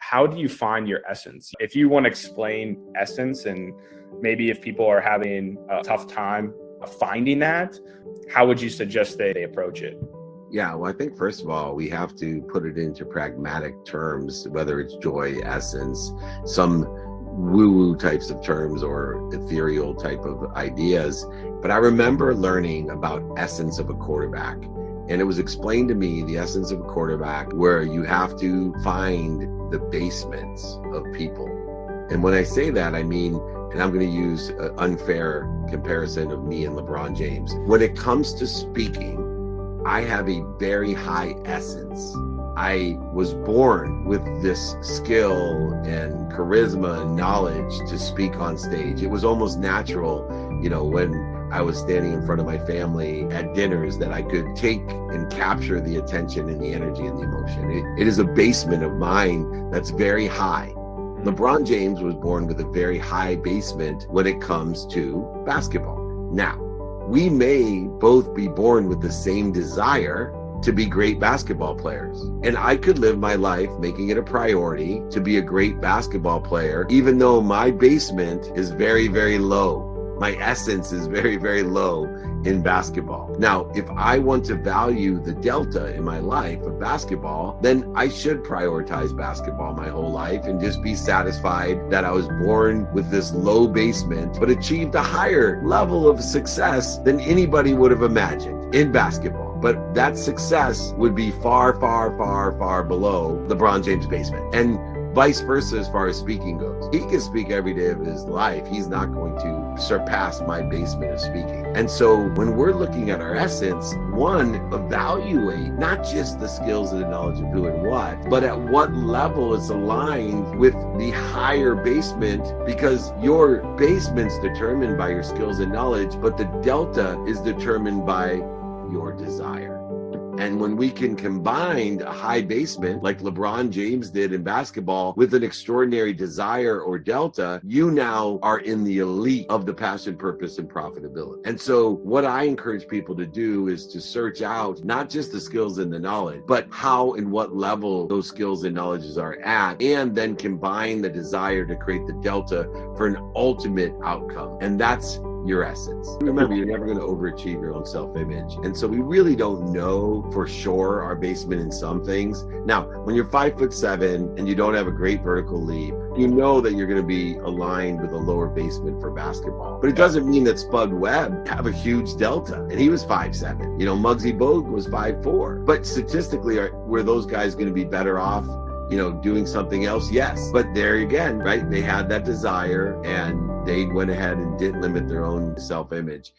how do you find your essence? If you want to explain essence, and maybe if people are having a tough time finding that, how would you suggest they approach it? Yeah, well, I think first of all, we have to put it into pragmatic terms, whether it's joy, essence, some woo-woo types of terms or ethereal type of ideas. But I remember learning about essence of a quarterback. And it was explained to me, the essence of a quarterback, where you have to find the basements of people. And when I say that, I mean, and I'm going to use an unfair comparison of me and LeBron James. When it comes to speaking, I have a very high essence. I was born with this skill and charisma and knowledge to speak on stage. It was almost natural, when I was standing in front of my family at dinners, that I could take and capture the attention and the energy and the emotion. It is a basement of mine that's very high. LeBron James was born with a very high basement when it comes to basketball. Now, we may both be born with the same desire to be great basketball players. And I could live my life making it a priority to be a great basketball player, even though my basement is very, very low. My essence is very, very low in basketball. Now, if I want to value the delta in my life of basketball, then I should prioritize basketball my whole life and just be satisfied that I was born with this low basement, but achieved a higher level of success than anybody would have imagined in basketball. But that success would be far, far, far, far below LeBron James' basement. And vice versa as far as speaking goes. He can speak every day of his life. He's not going to surpass my basement of speaking. And so when we're looking at our essence, one, evaluate not just the skills and the knowledge of who and what, but at what level it's aligned with the higher basement, because your basement's determined by your skills and knowledge, but the delta is determined by your desire. And when we can combine a high basement like LeBron James did in basketball with an extraordinary desire or delta, you now are in the elite of the passion, purpose, and profitability. And so what I encourage people to do is to search out not just the skills and the knowledge, but how and what level those skills and knowledges are at, and then combine the desire to create the delta for an ultimate outcome. And that's your essence. Remember, you're never going to overachieve your own self-image. And so we really don't know for sure our basement in some things. Now, when you're 5'7" and you don't have a great vertical leap, you know that you're going to be aligned with a lower basement for basketball. But it doesn't mean that Spud Webb have a huge delta. And he was 5'7". Muggsy Bogues was 5'4". But statistically, were those guys going to be better off doing something else? Yes. But there again, right? They had that desire and they went ahead and didn't limit their own self-image.